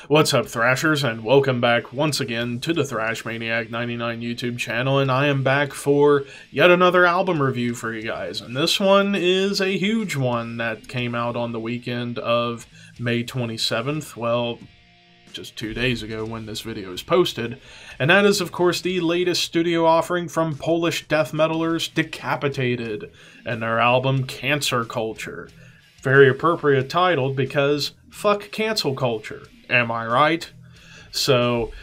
What's up, Thrashers, and welcome back once again to the Thrash Maniac 99 YouTube channel, and I am back for yet another album review for you guys, and this one is a huge one that came out on the weekend of May 27th, well, just 2 days ago when this video is posted, and that is, of course, the latest studio offering from Polish death metalers Decapitated, and their album Cancer Culture. Very appropriate title because fuck cancel culture. Am I right? So,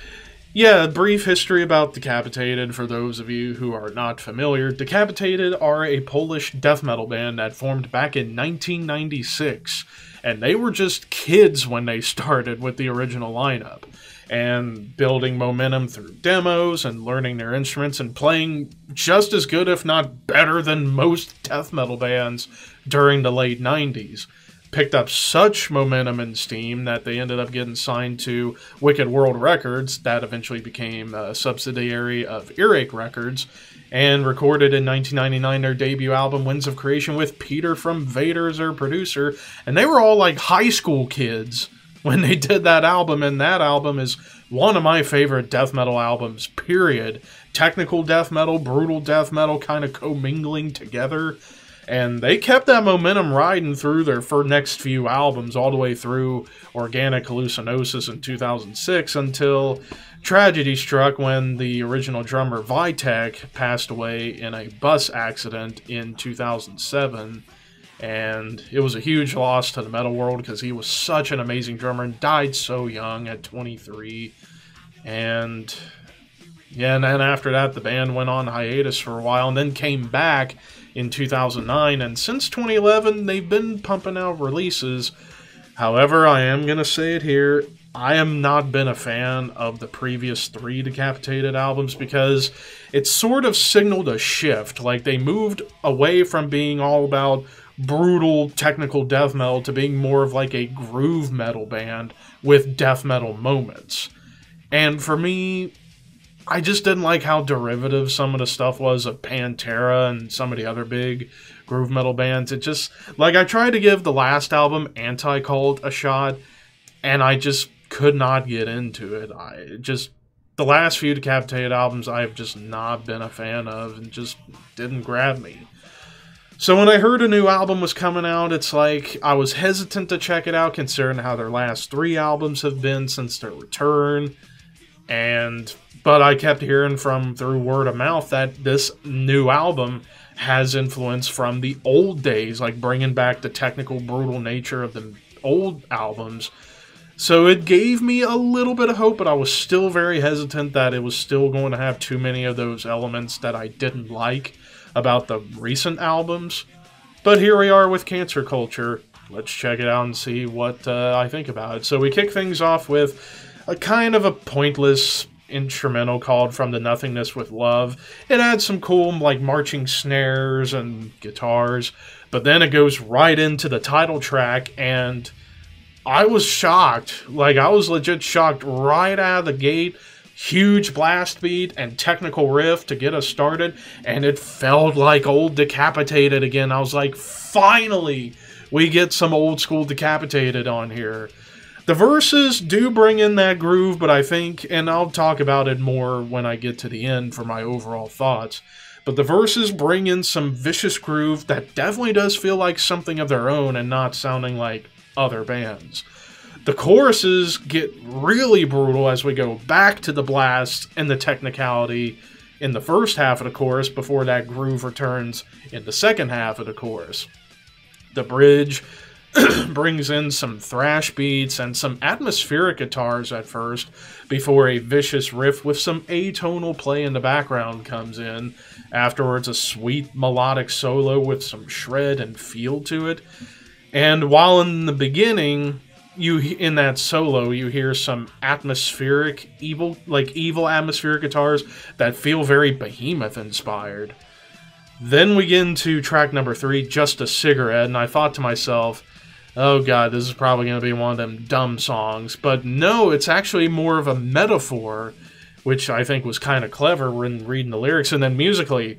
yeah, brief history about Decapitated for those of you who are not familiar. Decapitated are a Polish death metal band that formed back in 1996, and they were just kids when they started with the original lineup, and building momentum through demos and learning their instruments and playing just as good, if not better, than most death metal bands during the late 90s. Picked up such momentum and steam that they ended up getting signed to Wicked World Records, that eventually became a subsidiary of Earache Records, and recorded in 1999 their debut album Winds of Creation with Peter from Vader as their producer, and they were all like high school kids when they did that album, and that album is one of my favorite death metal albums, period. Technical death metal, brutal death metal kind of commingling together. And they kept that momentum riding through their next few albums, all the way through Organic Hallucinosis in 2006, until tragedy struck when the original drummer Vitek passed away in a bus accident in 2007. And it was a huge loss to the metal world because he was such an amazing drummer and died so young at 23. And yeah, and then after that, the band went on hiatus for a while and then came back in 2009, and since 2011, they've been pumping out releases. However, I am going to say it here, I have not been a fan of the previous 3 Decapitated albums because it sort of signaled a shift. Like, they moved away from being all about brutal technical death metal to being more of like a groove metal band with death metal moments. And for me, I just didn't like how derivative some of the stuff was of Pantera and some of the other big groove metal bands. It just, like, I tried to give the last album, Anti-Cult, a shot, and I just could not get into it. The last few Decapitated albums I've just not been a fan of and just didn't grab me. So when I heard a new album was coming out, it's like I was hesitant to check it out considering how their last 3 albums have been since their return. But I kept hearing through word of mouth that this new album has influence from the old days, like bringing back the technical, brutal nature of the old albums. So it gave me a little bit of hope, but I was still very hesitant that it was still going to have too many of those elements that I didn't like about the recent albums. But here we are with Cancer Culture. Let's check it out and see what I think about it. So we kick things off with a kind of a pointless instrumental called From the Nothingness with Love. It adds some cool, like, marching snares and guitars, but then it goes right into the title track, and I was shocked. Like, I was legit shocked right out of the gate. Huge blast beat and technical riff to get us started, and it felt like old Decapitated again. I was like, finally, we get some old school Decapitated on here. The verses do bring in that groove, but I think, and I'll talk about it more when I get to the end for my overall thoughts, but the verses bring in some vicious groove that definitely does feel like something of their own and not sounding like other bands. The choruses get really brutal as we go back to the blast and the technicality in the first half of the chorus before that groove returns in the second half of the chorus. The bridge brings in some thrash beats and some atmospheric guitars at first, before a vicious riff with some atonal play in the background comes in. Afterwards, a sweet melodic solo with some shred and feel to it. And while in the beginning, in that solo, you hear some atmospheric, evil atmospheric guitars that feel very Behemoth inspired. Then we get into track number 3, Just a Cigarette, and I thought to myself, oh god, this is probably going to be one of them dumb songs. But no, it's actually more of a metaphor, which I think was kind of clever when reading the lyrics. And then musically,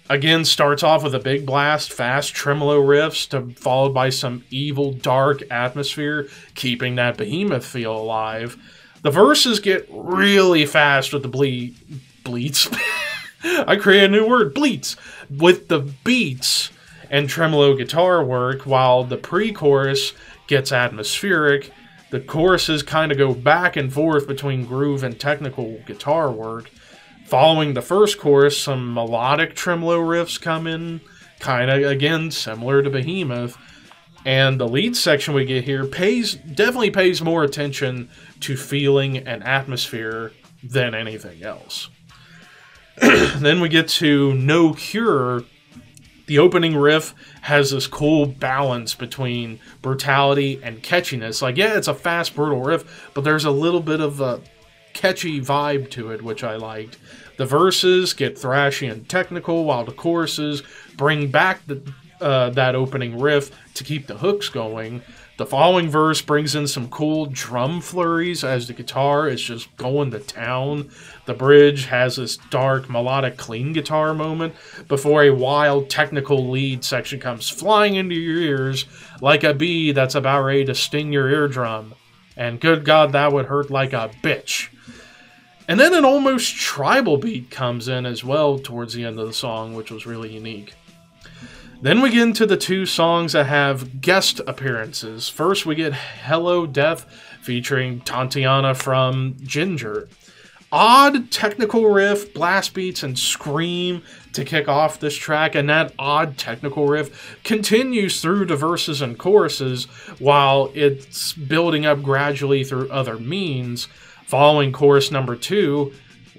Again, starts off with a big blast, fast tremolo riffs, followed by some evil, dark atmosphere, keeping that behemoth feel alive. The verses get really fast with the bleats. I created a new word, bleats, with the beats and tremolo guitar work, while the pre-chorus gets atmospheric. The choruses kind of go back and forth between groove and technical guitar work. Following the first chorus, some melodic tremolo riffs come in, kind of, again, similar to Behemoth. And the lead section we get here definitely pays more attention to feeling and atmosphere than anything else. Then we get to No Cure. The opening riff has this cool balance between brutality and catchiness. Like, yeah, it's a fast, brutal riff, but there's a little bit of a catchy vibe to it, which I liked. The verses get thrashy and technical, while the choruses bring back that opening riff to keep the hooks going. The following verse brings in some cool drum flurries as the guitar is just going to town. The bridge has this dark, melodic, clean guitar moment before a wild, technical lead section comes flying into your ears like a bee that's about ready to sting your eardrum. And good God, that would hurt like a bitch. And then an almost tribal beat comes in as well towards the end of the song, which was really unique. Then we get into the two songs that have guest appearances. First, we get Hello Death featuring Tatiana from Ginger. Odd technical riff, blast beats, and scream to kick off this track, and that odd technical riff continues through the verses and choruses while it's building up gradually through other means. Following chorus number 2,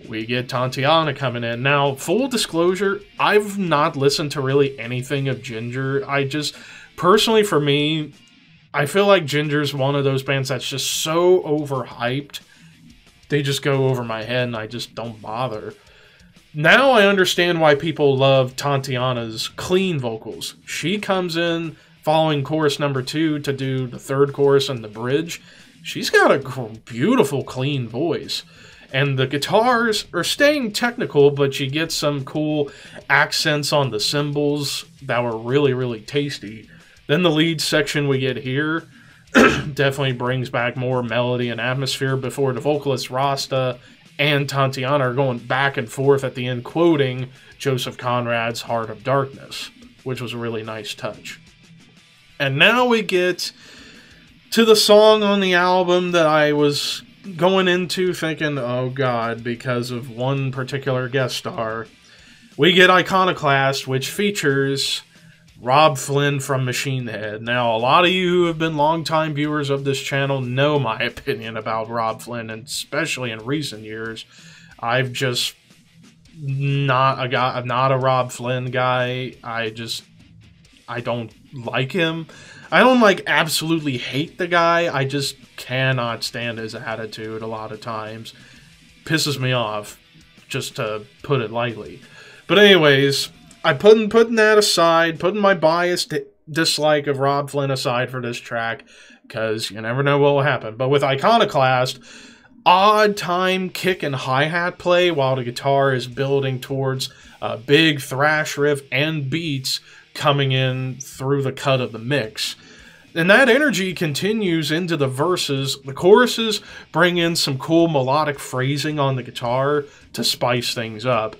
we get Tatiana coming in. Now, full disclosure, I've not listened to really anything of Ginger. Personally for me, I feel like Ginger's one of those bands that's just so overhyped. They just go over my head and I just don't bother. Now I understand why people love Tatiana's clean vocals. She comes in following chorus number 2 to do the third chorus and the bridge. She's got a beautiful, clean voice. And the guitars are staying technical, but you get some cool accents on the cymbals that were really, really tasty. Then the lead section we get here definitely brings back more melody and atmosphere before the vocalist Rasta and Tatiana are going back and forth at the end, quoting Joseph Conrad's Heart of Darkness, which was a really nice touch. And now we get to the song on the album that I was going into thinking, oh god, because of one particular guest star. We get Iconoclast, which features Rob Flynn from Machine Head. Now, a lot of you who have been longtime viewers of this channel know my opinion about Rob Flynn, and especially in recent years. I've just I'm not a Rob Flynn guy. I don't like him. I don't absolutely hate the guy. I just cannot stand his attitude a lot of times. Pisses me off, just to put it lightly. But anyways, I'm putting that aside, putting my biased dislike of Rob Flynn aside for this track, because you never know what will happen. But with Iconoclast, odd time kick and hi-hat play while the guitar is building towards a big thrash riff and beats coming in through the cut of the mix. And that energy continues into the verses. The choruses bring in some cool melodic phrasing on the guitar to spice things up.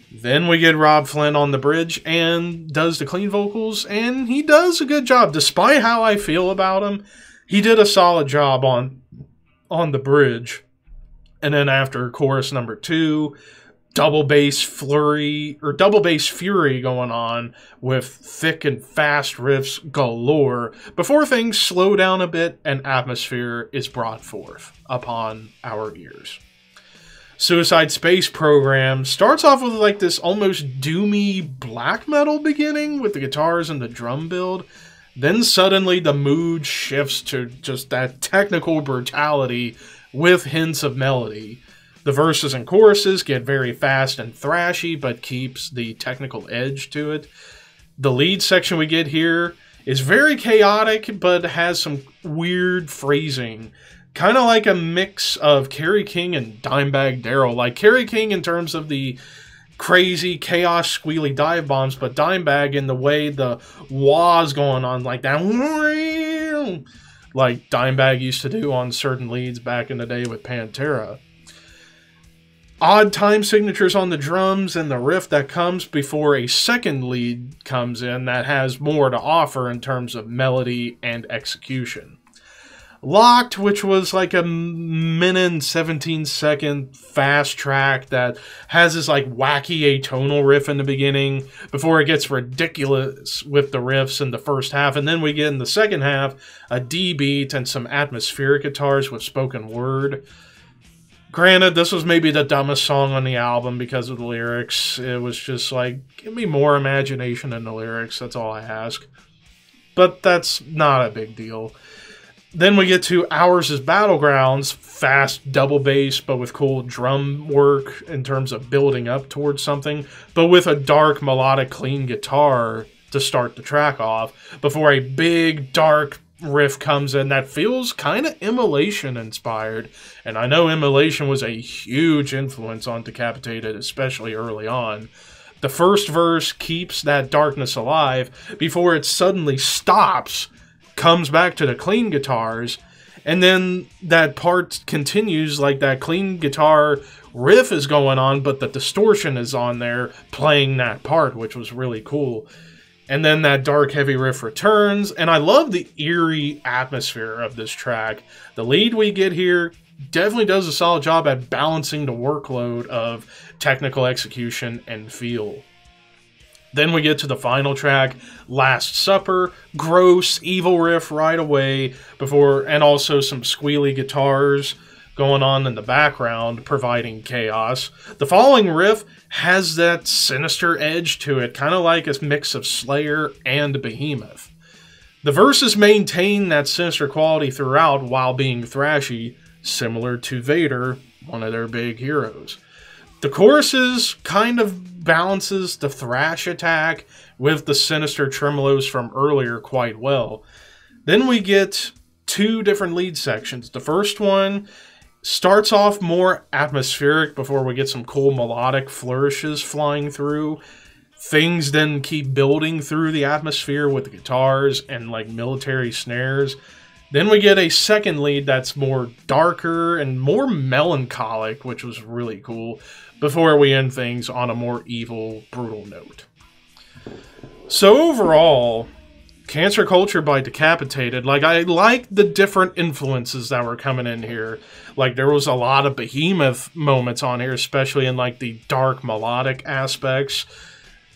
Then we get Rob Flynn on the bridge and does the clean vocals, and he does a good job. Despite how I feel about him, he did a solid job on the bridge. And then after chorus number 2, double bass fury going on with thick and fast riffs galore before things slow down a bit and atmosphere is brought forth upon our ears. Suicide Space Program starts off with this almost doomy black metal beginning with the guitars and the drum build. Then suddenly the mood shifts to just that technical brutality with hints of melody. The verses and choruses get very fast and thrashy, but keeps the technical edge to it. The lead section we get here is very chaotic, but has some weird phrasing. Kind of like a mix of Kerry King and Dimebag Darrell. Like Kerry King in terms of the crazy chaos squealy dive bombs, but Dimebag in the way the wah's going on like that, like Dimebag used to do on certain leads back in the day with Pantera. Odd time signatures on the drums and the riff that comes before a second lead comes in that has more to offer in terms of melody and execution. Locked, which was like a minute and 17-second fast track that has this like wacky atonal riff in the beginning before it gets ridiculous with the riffs in the first half, and then we get in the second half a D beat and some atmospheric guitars with spoken word. Granted, this was maybe the dumbest song on the album because of the lyrics. It was just like, give me more imagination in the lyrics, that's all I ask. But that's not a big deal. Then we get to Ours is Battlegrounds, fast double bass, but with cool drum work in terms of building up towards something, but with a dark, melodic, clean guitar to start the track off, before a big, dark riff comes in that feels kind of Immolation inspired. And I know Immolation was a huge influence on Decapitated, especially early on. The first verse keeps that darkness alive before it suddenly stops, comes back to the clean guitars, and then that part continues like that clean guitar riff is going on, but the distortion is on there playing that part, which was really cool. And then that dark heavy riff returns, and I love the eerie atmosphere of this track. The lead we get here definitely does a solid job at balancing the workload of technical execution and feel. Then we get to the final track, Last Supper, gross, evil riff right away, and also some squealy guitars going on in the background, providing chaos. The following riff has that sinister edge to it, kind of like a mix of Slayer and Behemoth. The verses maintain that sinister quality throughout while being thrashy, similar to Vader, one of their big heroes. The choruses kind of balances the thrash attack with the sinister tremolos from earlier quite well. Then we get two different lead sections. The first one starts off more atmospheric before we get some cool melodic flourishes flying through. Things then keep building through the atmosphere with the guitars and like military snares. Then we get a second lead that's more darker and more melancholic, which was really cool, before we end things on a more evil, brutal note. So overall, Cancer Culture by Decapitated, like, I like the different influences that were coming in here. Like, there was a lot of Behemoth moments on here, especially in like the dark melodic aspects.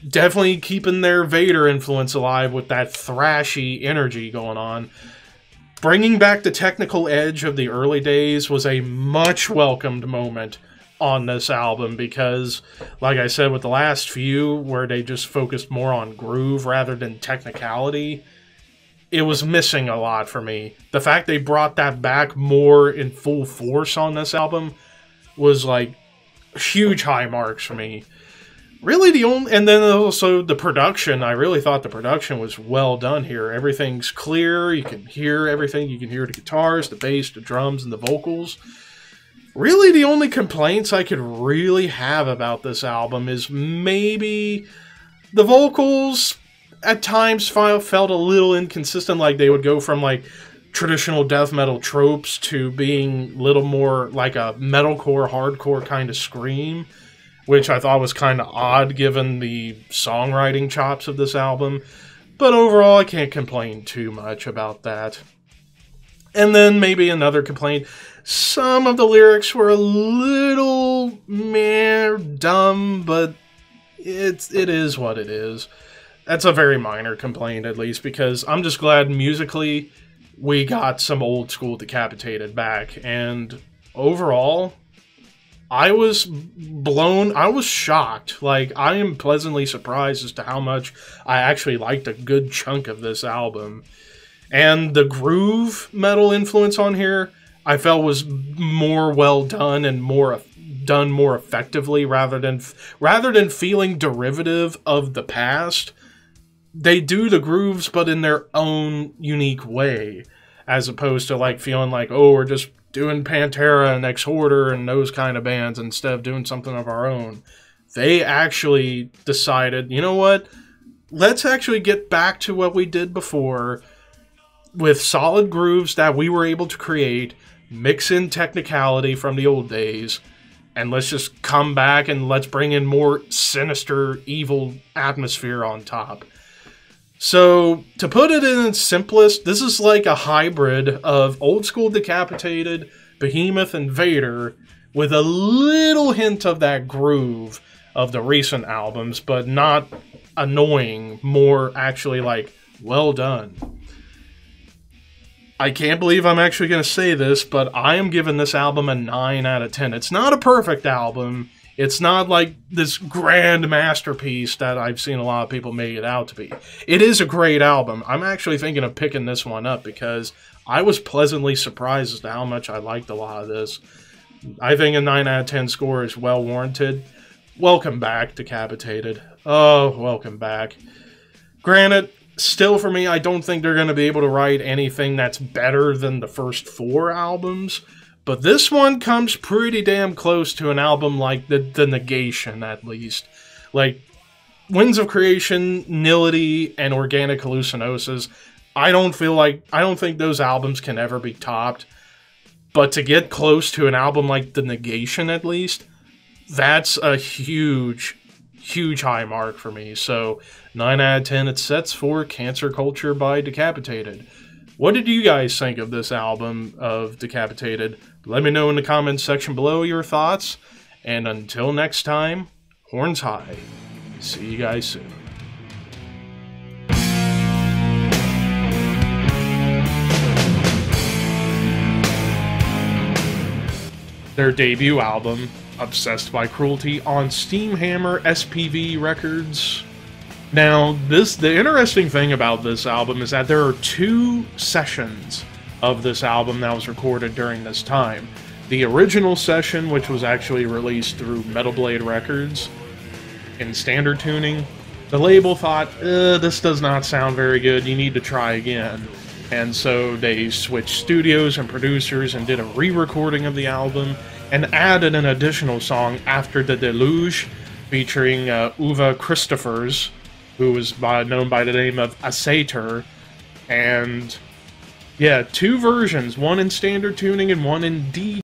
Definitely keeping their Vader influence alive with that thrashy energy going on. Bringing back the technical edge of the early days was a much welcomed moment on this album because, like I said with the last few, where they just focused more on groove rather than technicality, it was missing a lot for me. The fact they brought that back more in full force on this album was like huge high marks for me. Really the only, and then also the production, I really thought the production was well done here. Everything's clear, you can hear everything, you can hear the guitars, the bass, the drums, and the vocals. Really the only complaints I could really have about this album is maybe the vocals at times felt a little inconsistent, like they would go from like traditional death metal tropes to being a little more like a metalcore, hardcore kind of scream, which I thought was kind of odd given the songwriting chops of this album. But overall, I can't complain too much about that. And then maybe another complaint, some of the lyrics were a little dumb, but it is what it is. That's a very minor complaint, at least, because I'm just glad musically we got some old school Decapitated back. And overall, I was shocked. Like, I am pleasantly surprised as to how much I actually liked a good chunk of this album. And the groove metal influence on here, I felt was more well done and done more effectively rather than feeling derivative of the past. They do the grooves, but in their own unique way, as opposed to like feeling like, oh, we're just doing Pantera and Exhorder and those kind of bands instead of doing something of our own. they actually decided, you know what? Let's actually get back to what we did before with solid grooves that we were able to create, mix in technicality from the old days, and let's just come back and let's bring in more sinister, evil atmosphere on top. So, to put it in its simplest, this is like a hybrid of old school Decapitated, Behemoth, and Vader, with a little hint of that groove of the recent albums, but not annoying, more actually like, well done. I can't believe I'm actually going to say this, but I am giving this album a 9 out of 10. It's not a perfect album. It's not like this grand masterpiece that I've seen a lot of people make it out to be. It is a great album. I'm actually thinking of picking this one up because I was pleasantly surprised as to how much I liked a lot of this. I think a 9 out of 10 score is well warranted. Welcome back, Decapitated. Oh, welcome back. Granted, still for me, I don't think they're going to be able to write anything that's better than the first 4 albums. But this one comes pretty damn close to an album like the Negation, at least. Like, Winds of Creation, Nility, and Organic Hallucinosis, I don't think those albums can ever be topped. But to get close to an album like the Negation, at least, that's a huge, huge high mark for me. So, 9 out of 10 it sets for Cancer Culture by Decapitated. What did you guys think of this album of Decapitated? Let me know in the comments section below your thoughts. And until next time, horns high. See you guys soon. Their debut album, Obsessed by Cruelty, on Steamhammer SPV Records. Now, the interesting thing about this album is that there are 2 sessions of this album that was recorded during this time. The original session, which was actually released through Metal Blade Records in standard tuning, the label thought, this does not sound very good, you need to try again. And so they switched studios and producers and did a re-recording of the album and added an additional song, After the Deluge, featuring Uwe Christophers, who was known by the name of ADATA, and yeah, 2 versions, one in standard tuning and one in D